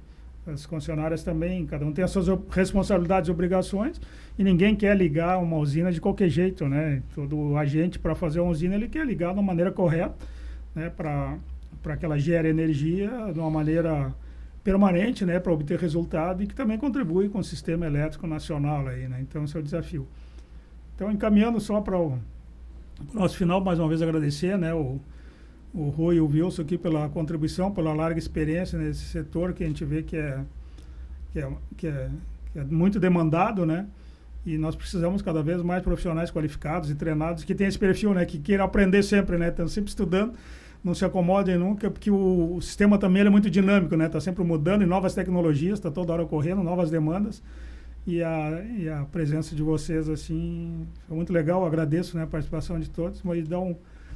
as concessionárias também, cada um tem as suas responsabilidades e obrigações, e ninguém quer ligar uma usina de qualquer jeito, né? Todo agente, para fazer uma usina, ele quer ligar de uma maneira correta, né? Para que ela gere energia de uma maneira permanente, né? Para obter resultado e que também contribui com o sistema elétrico nacional aí, né? Então, esse é o desafio. Então, encaminhando só para o nosso final, mais uma vez agradecer, né? O Rui e o Wilson aqui pela contribuição, pela larga experiência nesse setor que a gente vê que é muito demandado, né? E nós precisamos cada vez mais profissionais qualificados e treinados que tenham esse perfil, né? Que queiram aprender sempre, né? Estão sempre estudando, não se acomodem nunca, porque o sistema também é muito dinâmico, né? Está sempre mudando e novas tecnologias, está toda hora ocorrendo, novas demandas. E a presença de vocês, assim, foi muito legal, agradeço, né, a participação de todos, mas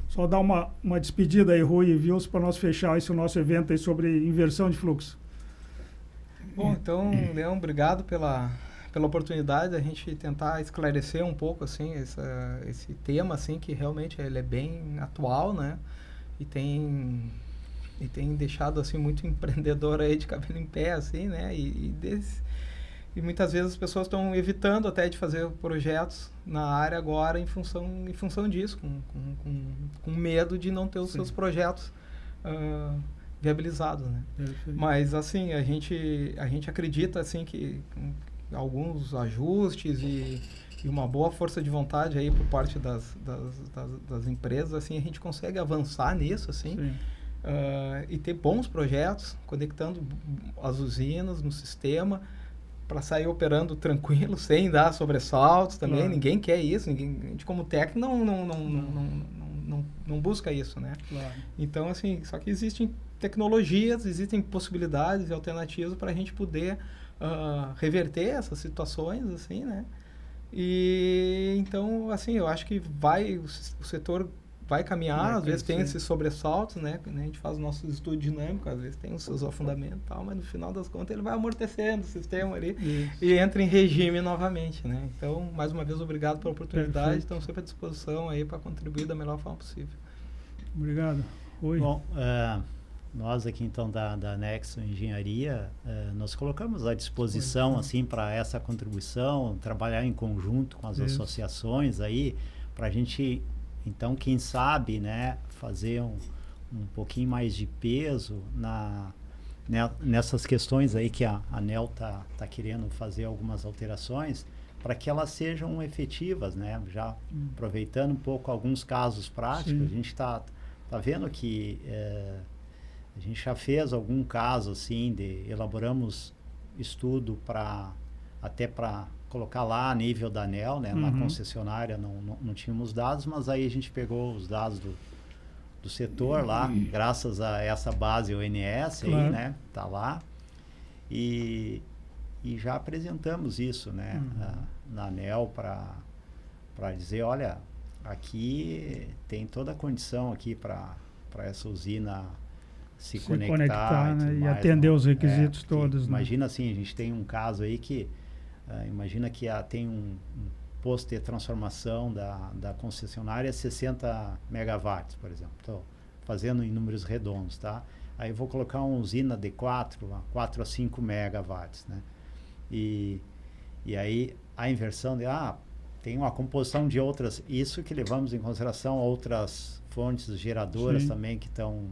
só dar uma despedida aí, Rui e Wilson, para nós fechar esse nosso evento aí sobre inversão de fluxo. Bom, então, Leão, obrigado pela oportunidade da gente tentar esclarecer um pouco, assim, esse tema, assim, que realmente ele é bem atual, né? E tem deixado, assim, muito empreendedor aí de cabelo em pé, assim, né? E muitas vezes as pessoas estão evitando até de fazer projetos na área agora em função disso, com medo de não ter os seus projetos viabilizados, né? Mas, assim, a gente acredita, assim, que alguns ajustes e uma boa força de vontade aí por parte das empresas, assim, a gente consegue avançar nisso, assim, e ter bons projetos, conectando as usinas no sistema, para sair operando tranquilo, sem dar sobressaltos também. Claro. Ninguém quer isso. A gente, como técnico, não busca isso, né? Claro. Então, assim, só que existem tecnologias, existem possibilidades e alternativas para a gente poder reverter essas situações, assim, né? E, então, assim, eu acho que o setor vai caminhar, às vezes tem esses sobressaltos, né? A gente faz o nosso estudo dinâmico, às vezes tem os seus afundamentos e tal, mas no final das contas ele vai amortecendo o sistema ali e entra em regime novamente, né? Então, mais uma vez, obrigado pela oportunidade, estamos sempre à disposição aí para contribuir da melhor forma possível. Obrigado. Oi. Bom, nós aqui então da Nexo Engenharia, nós colocamos à disposição assim para essa contribuição, trabalhar em conjunto com as associações aí, para a gente... Então, quem sabe, né, fazer um pouquinho mais de peso nessas questões aí que a ANEEL tá querendo fazer algumas alterações para que elas sejam efetivas, né? Já aproveitando um pouco alguns casos práticos, Sim. a gente tá vendo que a gente já fez algum caso assim, elaboramos estudo até para colocar lá a nível da ANEEL, né? Na concessionária não tínhamos dados, mas aí a gente pegou os dados do setor lá, graças a essa base ONS Claro. aí, né? Tá lá. E já apresentamos isso, né? Na ANEEL para dizer, olha, aqui tem toda a condição aqui para essa usina se conectar né? tudo E mais, atender não? os requisitos Porque todos. Né? Imagina assim, a gente tem um caso aí que imagina que tem um posto de transformação da concessionária 60 megawatts, por exemplo. Estou fazendo em números redondos, tá? Aí eu vou colocar uma usina de 4 a 5 megawatts, né? E aí a inversão tem uma composição de outras, isso que levamos em consideração outras fontes geradoras também que estão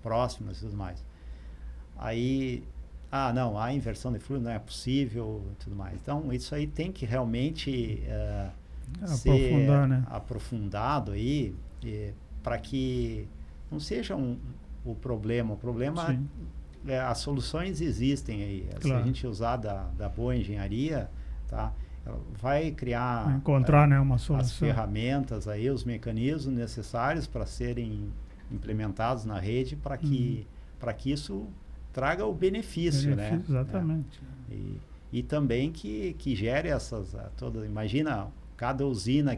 próximas e tudo mais. Aí, não, a inversão de fluido não é possível e tudo mais. Então, isso aí tem que realmente aprofundar, ser né? aprofundado aí, para que não seja o problema. O problema, as soluções existem aí. Claro. Se a gente usar da boa engenharia, tá? Vai criar Vai encontrar, né, uma solução. as ferramentas aí, os mecanismos necessários para serem implementados na rede para que isso traga o benefício, né? Exatamente. E também que gere essas todas. Imagina cada usina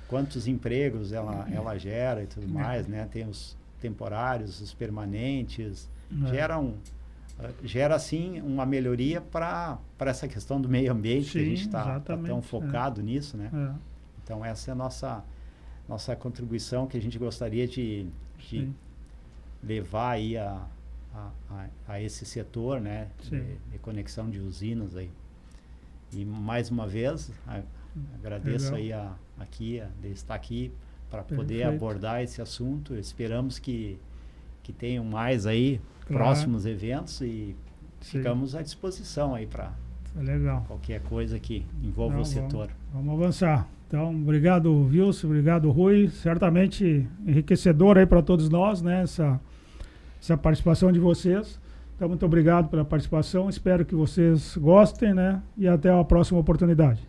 quantos empregos ela gera e tudo mais, né? Tem os temporários, os permanentes, gera assim uma melhoria para essa questão do meio ambiente, que a gente está tão focado nisso, né? Então essa é a nossa contribuição que a gente gostaria de levar aí a esse setor, né? De conexão de usinas aí. E mais uma vez agradeço aí de estar aqui para poder abordar esse assunto. Esperamos que tenham mais aí próximos eventos e ficamos à disposição aí para qualquer coisa que envolva o setor. Vamos avançar. Então, obrigado, Wilson, obrigado, Rui. Certamente enriquecedor aí para todos nós, né? Essa participação de vocês. Então, muito obrigado pela participação. Espero que vocês gostem, né? E até a próxima oportunidade.